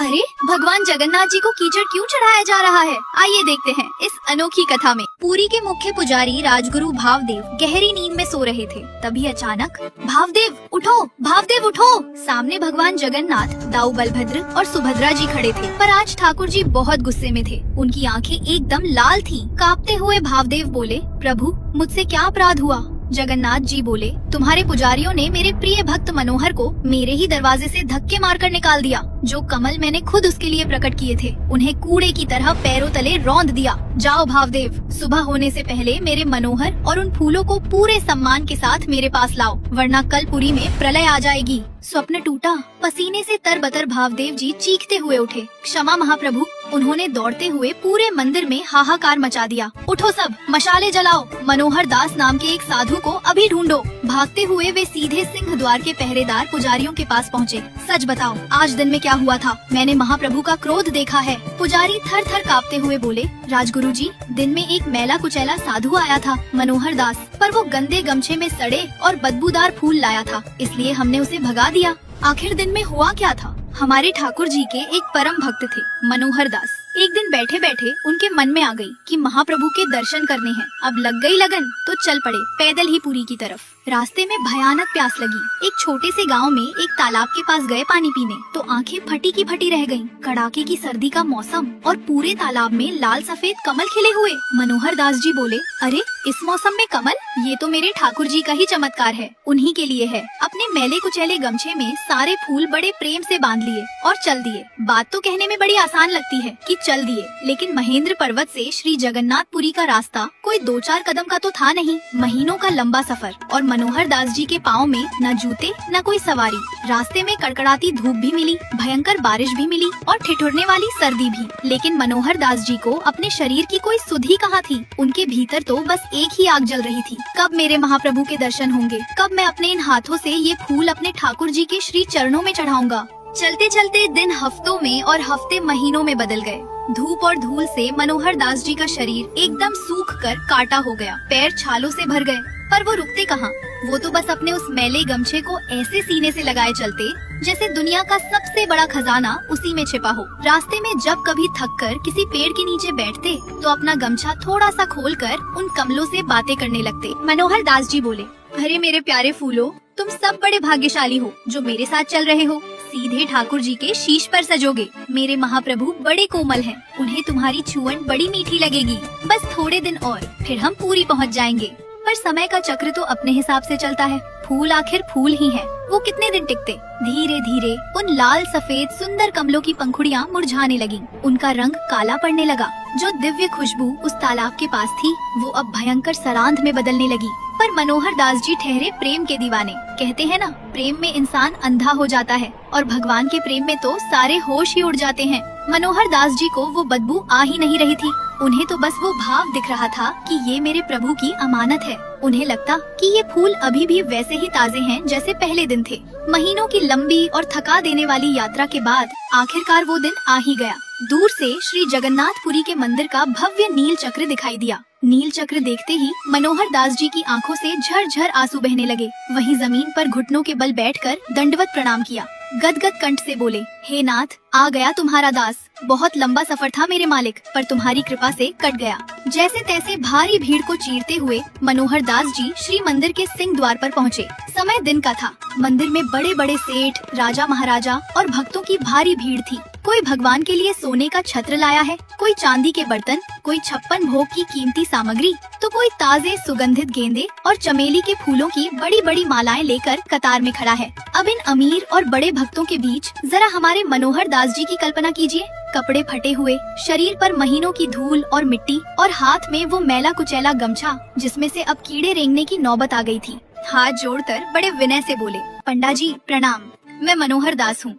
अरे भगवान जगन्नाथ जी को कीचड़ क्यों चढ़ाया जा रहा है? आइए देखते हैं इस अनोखी कथा में। पुरी के मुख्य पुजारी राजगुरु भावदेव गहरी नींद में सो रहे थे। तभी अचानक भावदेव उठो, भावदेव उठो। सामने भगवान जगन्नाथ, दाऊ बलभद्र और सुभद्रा जी खड़े थे। पर आज ठाकुर जी बहुत गुस्से में थे। उनकी आंखें एकदम लाल थीं। कांपते हुए भावदेव बोले, प्रभु मुझसे क्या अपराध हुआ? जगन्नाथ जी बोले, तुम्हारे पुजारियों ने मेरे प्रिय भक्त मनोहर को मेरे ही दरवाजे से धक्के मारकर निकाल दिया। जो कमल मैंने खुद उसके लिए प्रकट किए थे, उन्हें कूड़े की तरह पैरों तले रौंद दिया। जाओ भावदेव, सुबह होने से पहले मेरे मनोहर और उन फूलों को पूरे सम्मान के साथ मेरे पास लाओ, वरना कल पुरी में प्रलय आ जाएगी। स्वप्न टूटा। पसीने से तरबतर भावदेव जी चीखते हुए उठे, क्षमा महाप्रभु। उन्होंने दौड़ते हुए पूरे मंदिर में हाहाकार मचा दिया। उठो सब, मशाले जलाओ। मनोहर दास नाम के एक साधु को अभी ढूंढो। भागते हुए वे सीधे सिंह द्वार के पहरेदार पुजारियों के पास पहुँचे। सच बताओ, आज दिन में क्या हुआ था? मैंने महाप्रभु का क्रोध देखा है। पुजारी थर थर कांपते हुए बोले, राजगुरु जी, दिन में एक मैला कुचैला साधु आया था, मनोहर दास, पर वो गंदे गमछे में सड़े और बदबूदार फूल लाया था, इसलिए हमने उसे भगा दिया। आखिर दिन में हुआ क्या था? हमारे ठाकुर जी के एक परम भक्त थे, मनोहर दास। एक दिन बैठे बैठे उनके मन में आ गई कि महाप्रभु के दर्शन करने हैं। अब लग गई लगन तो चल पड़े पैदल ही पुरी की तरफ। रास्ते में भयानक प्यास लगी। एक छोटे से गांव में एक तालाब के पास गए पानी पीने, तो आंखें फटी की फटी रह गईं। कड़ाके की सर्दी का मौसम और पूरे तालाब में लाल सफेद कमल खिले हुए। मनोहर दास जी बोले, अरे इस मौसम में कमल? ये तो मेरे ठाकुर जी का ही चमत्कार है, उन्हीं के लिए है। अपने मैले कुचैले गमछे में सारे फूल बड़े प्रेम से बांध लिए और चल दिए। बात तो कहने में बड़ी आसान लगती है कि चल दिए, लेकिन महेंद्र पर्वत से श्री जगन्नाथपुरी का रास्ता कोई 2-4 कदम का तो था नहीं, महीनों का लंबा सफर। और मनोहर दास जी के पाँव में न जूते न कोई सवारी। रास्ते में कड़कड़ाती धूप भी मिली, भयंकर बारिश भी मिली और ठिठुरने वाली सर्दी भी। लेकिन मनोहर दास जी को अपने शरीर की कोई सुध ही कहाँ थी। उनके भीतर तो बस एक ही आग जल रही थी, कब मेरे महाप्रभु के दर्शन होंगे, कब मैं अपने इन हाथों से ये फूल अपने ठाकुर जी के श्री चरणों में चढ़ाऊंगा। चलते चलते दिन हफ्तों में और हफ्ते महीनों में बदल गए। धूप और धूल से मनोहर दास जी का शरीर एकदम सूख कर काटा हो गया। पैर छालों से भर गए, पर वो रुकते कहाँ। वो तो बस अपने उस मैले गमछे को ऐसे सीने से लगाए चलते जैसे दुनिया का सबसे बड़ा खजाना उसी में छिपा हो। रास्ते में जब कभी थक कर किसी पेड़ के नीचे बैठते तो अपना गमछा थोड़ा सा खोलकर उन कमलों से बातें करने लगते। मनोहर दास जी बोले, अरे मेरे प्यारे फूलों, तुम सब बड़े भाग्यशाली हो जो मेरे साथ चल रहे हो। सीधे ठाकुर जी के शीश पर सजोगे। मेरे महाप्रभु बड़े कोमल हैं, उन्हें तुम्हारी छुअन बड़ी मीठी लगेगी। बस थोड़े दिन और, फिर हम पूरी पहुंच जाएंगे। पर समय का चक्र तो अपने हिसाब से चलता है। फूल आखिर फूल ही है, वो कितने दिन टिकते। धीरे धीरे उन लाल सफेद सुंदर कमलों की पंखुड़ियाँ मुरझाने लगी। उनका रंग काला पड़ने लगा। जो दिव्य खुशबू उस तालाब के पास थी, वो अब भयंकर सरांध में बदलने लगी। पर मनोहर दास जी ठहरे प्रेम के दीवाने। कहते हैं ना, प्रेम में इंसान अंधा हो जाता है और भगवान के प्रेम में तो सारे होश ही उड़ जाते हैं। मनोहर दास जी को वो बदबू आ ही नहीं रही थी। उन्हें तो बस वो भाव दिख रहा था कि ये मेरे प्रभु की अमानत है। उन्हें लगता कि ये फूल अभी भी वैसे ही ताजे हैं जैसे पहले दिन थे। महीनों की लंबी और थका देने वाली यात्रा के बाद आखिरकार वो दिन आ ही गया। दूर से श्री जगन्नाथपुरी के मंदिर का भव्य नील चक्र दिखाई दिया। नील चक्र देखते ही मनोहर दास जी की आंखों से झरझर आंसू बहने लगे। वहीं जमीन पर घुटनों के बल बैठकर दंडवत प्रणाम किया। गदगद कंठ से बोले, हे नाथ, आ गया तुम्हारा दास। बहुत लंबा सफर था मेरे मालिक, पर तुम्हारी कृपा से कट गया। जैसे तैसे भारी भीड़ को चीरते हुए मनोहर दास जी श्री मंदिर के सिंह द्वार पर पहुँचे। समय दिन का था। मंदिर में बड़े बड़े सेठ, राजा महाराजा और भक्तों की भारी भीड़ थी। कोई भगवान के लिए सोने का छत्र लाया है, कोई चांदी के बर्तन, कोई 56 भोग की कीमती सामग्री, तो कोई ताजे सुगंधित गेंदे और चमेली के फूलों की बड़ी बड़ी मालाएं लेकर कतार में खड़ा है। अब इन अमीर और बड़े भक्तों के बीच जरा हमारे मनोहर दास जी की कल्पना कीजिए। कपड़े फटे हुए, शरीर पर महीनों की धूल और मिट्टी, और हाथ में वो मैला कुचैला गमछा जिसमें से अब कीड़े रेंगने की नौबत आ गई थी। हाथ जोड़कर बड़े विनय से बोले, पंडा जी प्रणाम, मैं मनोहर दास हूँ।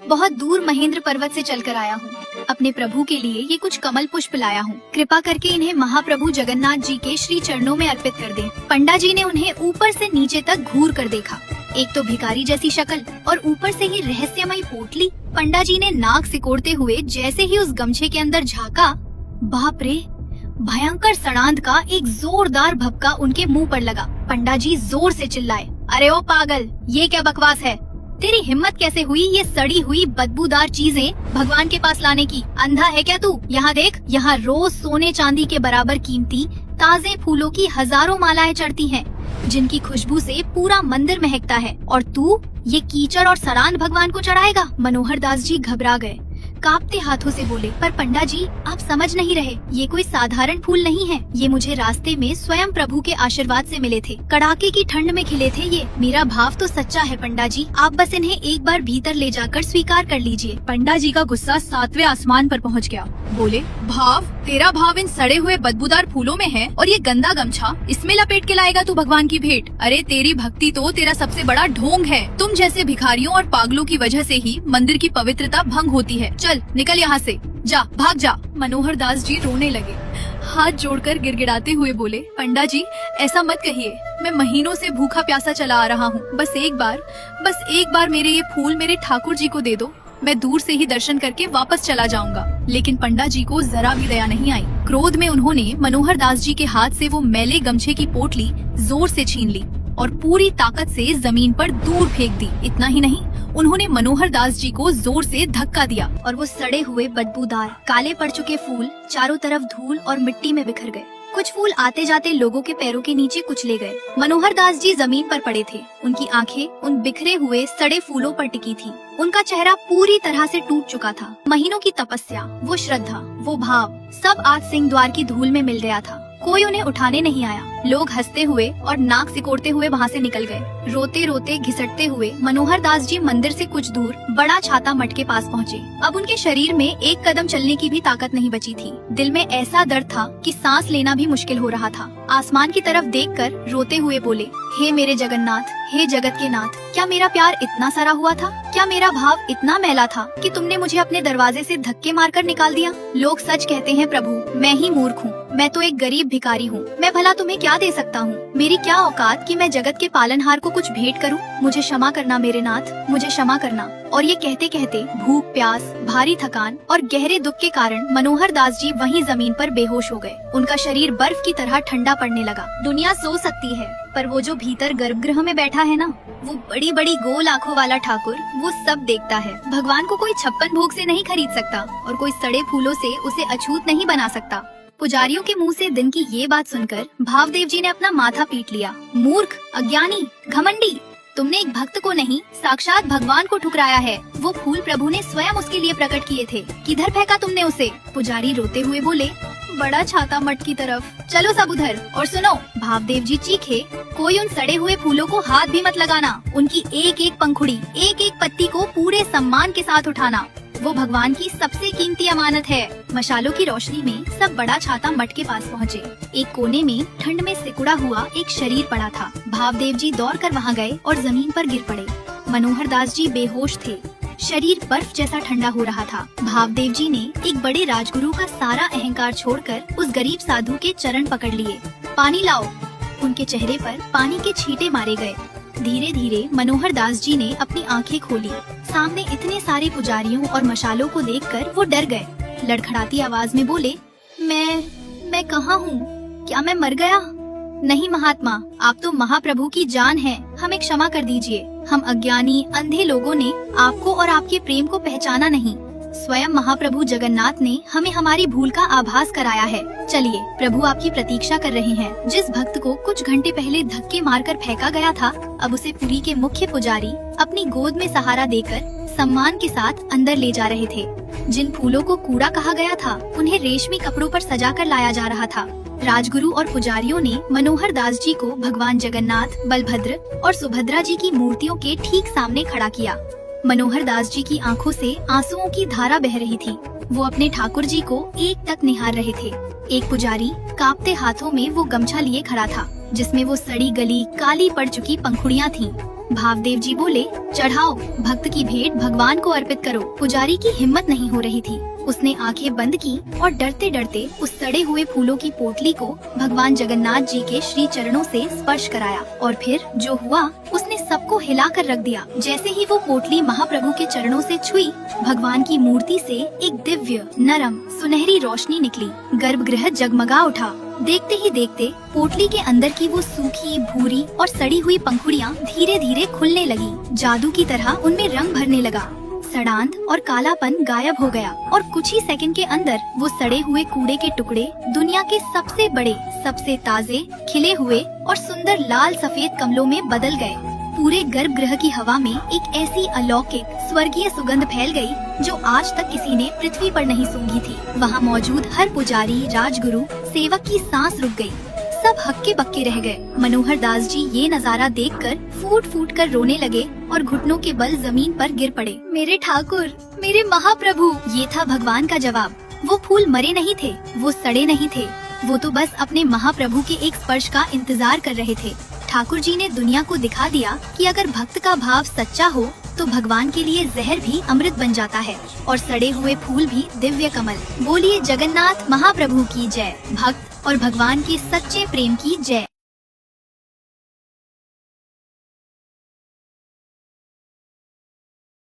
बहुत दूर महेंद्र पर्वत से चलकर आया हूँ। अपने प्रभु के लिए ये कुछ कमल पुष्प लाया हूँ। कृपा करके इन्हें महाप्रभु जगन्नाथ जी के श्री चरणों में अर्पित कर दें। पंडा जी ने उन्हें ऊपर से नीचे तक घूर कर देखा। एक तो भिखारी जैसी शक्ल और ऊपर से ही रहस्यमयी पोटली। पंडा जी ने नाक सिकोड़ते हुए जैसे ही उस गमछे के अंदर झाँका, बाप रे, भयंकर सड़ांध का एक जोरदार भपका उनके मुंह पर लगा। पंडा जी जोर से चिल्लाए, अरे ओ पागल, ये क्या बकवास है? तेरी हिम्मत कैसे हुई ये सड़ी हुई बदबूदार चीजें भगवान के पास लाने की? अंधा है क्या तू? यहाँ देख, यहाँ रोज सोने चांदी के बराबर कीमती ताजे फूलों की हजारों मालाएं चढ़ती हैं, जिनकी खुशबू से पूरा मंदिर महकता है, और तू ये कीचड़ और सड़ान भगवान को चढ़ाएगा? मनोहर दास जी घबरा गए, कांपते हाथों से बोले, पर पंडा जी आप समझ नहीं रहे, ये कोई साधारण फूल नहीं है, ये मुझे रास्ते में स्वयं प्रभु के आशीर्वाद से मिले थे, कड़ाके की ठंड में खिले थे ये। मेरा भाव तो सच्चा है पंडा जी, आप बस इन्हें एक बार भीतर ले जाकर स्वीकार कर लीजिए। पंडा जी का गुस्सा 7वें आसमान पर पहुंच गया। बोले, भाव? तेरा भाव इन सड़े हुए बदबूदार फूलों में है, और ये गंदा गमछा इसमें लपेट के लाएगा तू भगवान की भेंट? अरे तेरी भक्ति तो तेरा सबसे बड़ा ढोंग है। तुम जैसे भिखारियों और पागलों की वजह से ही मंदिर की पवित्रता भंग होती है। चल निकल यहाँ से, जा, भाग जा। मनोहर दास जी रोने लगे, हाथ जोड़कर गिड़गिड़ाते हुए बोले, पंडा जी ऐसा मत कहिए, मैं महीनों से भूखा प्यासा चला आ रहा हूँ, बस एक बार मेरे ये फूल मेरे ठाकुर जी को दे दो, मैं दूर से ही दर्शन करके वापस चला जाऊंगा। लेकिन पंडा जी को जरा भी दया नहीं आई। क्रोध में उन्होंने मनोहर दास जी के हाथ से वो मैले गमछे की पोटली जोर से छीन ली और पूरी ताकत से जमीन पर दूर फेंक दी। इतना ही नहीं, उन्होंने मनोहर दास जी को जोर से धक्का दिया और वो सड़े हुए बदबूदार काले पड़ चुके फूल चारों तरफ धूल और मिट्टी में बिखर गए। कुछ फूल आते जाते लोगों के पैरों के नीचे कुचले गए। मनोहर दास जी जमीन पर पड़े थे, उनकी आंखें उन बिखरे हुए सड़े फूलों पर टिकी थी। उनका चेहरा पूरी तरह से टूट चुका था। महीनों की तपस्या, वो श्रद्धा, वो भाव सब आज सिंह द्वार की धूल में मिल गया था। कोई उन्हें उठाने नहीं आया। लोग हंसते हुए और नाक सिकोड़ते हुए वहाँ से निकल गए। रोते रोते घिसटते हुए मनोहर दास जी मंदिर से कुछ दूर बड़ा छाता मठ के पास पहुँचे। अब उनके शरीर में एक कदम चलने की भी ताकत नहीं बची थी। दिल में ऐसा दर्द था कि सांस लेना भी मुश्किल हो रहा था। आसमान की तरफ देखकर रोते हुए बोले, हे मेरे जगन्नाथ, हे जगत के नाथ, क्या मेरा प्यार इतना सारा हुआ था? क्या मेरा भाव इतना मैला था कि तुमने मुझे अपने दरवाजे से धक्के मारकर निकाल दिया? लोग सच कहते हैं प्रभु, मैं ही मूर्ख हूँ, मैं तो एक गरीब भिखारी हूँ। मैं भला तुम्हें क्या दे सकता हूँ? मेरी क्या औकात कि मैं जगत के पालनहार को कुछ भेंट करूँ? मुझे क्षमा करना मेरे नाथ, मुझे क्षमा करना। और ये कहते कहते भूख, प्यास, भारी थकान और गहरे दुख के कारण मनोहर दास जी वहीं जमीन पर बेहोश हो गए। उनका शरीर बर्फ की तरह ठंडा पड़ने लगा। दुनिया सो सकती है, पर वो जो भीतर गर्भगृह में बैठा है ना, वो बड़ी बड़ी गोल आँखों वाला ठाकुर, वो सब देखता है। भगवान को कोई 56 भोग से नहीं खरीद सकता और कोई सड़े फूलों से उसे अछूत नहीं बना सकता। पुजारियों के मुंह से दिन की ये बात सुनकर भावदेव जी ने अपना माथा पीट लिया। मूर्ख, अज्ञानी, घमंडी, तुमने एक भक्त को नहीं साक्षात भगवान को ठुकराया है। वो फूल प्रभु ने स्वयं उसके लिए प्रकट किए थे, किधर फेंका तुमने उसे? पुजारी रोते हुए बोले, बड़ा छाता मठ की तरफ। चलो सब उधर। और सुनो, भावदेव जी चीखे, कोई उन सड़े हुए फूलों को हाथ भी मत लगाना। उनकी एक एक पंखुड़ी, एक एक पत्ती को पूरे सम्मान के साथ उठाना। वो भगवान की सबसे कीमती अमानत है। मशालों की रोशनी में सब बड़ा छाता मठ के पास पहुँचे। एक कोने में ठंड में सिकुड़ा हुआ एक शरीर पड़ा था। भावदेव जी दौड़कर वहाँ गए और जमीन पर गिर पड़े। मनोहर दास जी बेहोश थे, शरीर बर्फ जैसा ठंडा हो रहा था। भावदेव जी ने एक बड़े राजगुरु का सारा अहंकार छोड़कर उस गरीब साधु के चरण पकड़ लिए। पानी लाओ। उनके चेहरे पर पानी के छींटे मारे गए। धीरे धीरे मनोहर दास जी ने अपनी आंखें खोली। सामने इतने सारे पुजारियों और मशालों को देखकर वो डर गए। लड़खड़ाती आवाज में बोले, मैं कहाँ हूँ? क्या मैं मर गया? नहीं महात्मा, आप तो महाप्रभु की जान हैं। हमें क्षमा कर दीजिए। हम अज्ञानी अंधे लोगों ने आपको और आपके प्रेम को पहचाना नहीं। स्वयं महाप्रभु जगन्नाथ ने हमें हमारी भूल का आभास कराया है। चलिए, प्रभु आपकी प्रतीक्षा कर रहे हैं। जिस भक्त को कुछ घंटे पहले धक्के मारकर फेंका गया था, अब उसे पुरी के मुख्य पुजारी अपनी गोद में सहारा देकर सम्मान के साथ अंदर ले जा रहे थे। जिन फूलों को कूड़ा कहा गया था, उन्हें रेशमी कपड़ों पर सजाकर लाया जा रहा था। राजगुरु और पुजारियों ने मनोहर दास जी को भगवान जगन्नाथ, बलभद्र और सुभद्रा जी की मूर्तियों के ठीक सामने खड़ा किया। मनोहर दास जी की आंखों से आंसुओं की धारा बह रही थी। वो अपने ठाकुर जी को एक टक निहार रहे थे। एक पुजारी कांपते हाथों में वो गमछा लिए खड़ा था, जिसमें वो सड़ी गली काली पड़ चुकी पंखुड़ियाँ थीं। भावदेव जी बोले, चढ़ाओ, भक्त की भेंट भगवान को अर्पित करो। पुजारी की हिम्मत नहीं हो रही थी। उसने आंखें बंद की और डरते डरते उस सड़े हुए फूलों की पोटली को भगवान जगन्नाथ जी के श्री चरणों से स्पर्श कराया। और फिर जो हुआ, उसने सबको हिला कर रख दिया। जैसे ही वो पोटली महाप्रभु के चरणों से छुई, भगवान की मूर्ति से एक दिव्य, नरम, सुनहरी रोशनी निकली। गर्भगृह जगमगा उठा। देखते ही देखते पोटली के अंदर की वो सूखी, भूरी और सड़ी हुई पंखुड़ियाँ धीरे धीरे खुलने लगी। जादू की तरह उनमें रंग भरने लगा। सड़ांध और कालापन गायब हो गया और कुछ ही सेकंड के अंदर वो सड़े हुए कूड़े के टुकड़े दुनिया के सबसे बड़े, सबसे ताजे, खिले हुए और सुंदर लाल सफेद कमलों में बदल गए। पूरे गर्भगृह की हवा में एक ऐसी अलौकिक स्वर्गीय सुगंध फैल गई जो आज तक किसी ने पृथ्वी पर नहीं सूंघी थी। वहाँ मौजूद हर पुजारी, राजगुरु, सेवक की सांस रुक गई। सब हक्के बक्के रह गए। मनोहर दास जी ये नजारा देखकर फूट फूट कर रोने लगे और घुटनों के बल जमीन पर गिर पड़े। मेरे ठाकुर, मेरे महाप्रभु। ये था भगवान का जवाब। वो फूल मरे नहीं थे, वो सड़े नहीं थे, वो तो बस अपने महाप्रभु के एक स्पर्श का इंतजार कर रहे थे। ठाकुर जी ने दुनिया को दिखा दिया कि अगर भक्त का भाव सच्चा हो तो भगवान के लिए जहर भी अमृत बन जाता है और सड़े हुए फूल भी दिव्य कमल। बोलिए जगन्नाथ महाप्रभु की जय। भक्त और भगवान के सच्चे प्रेम की जय।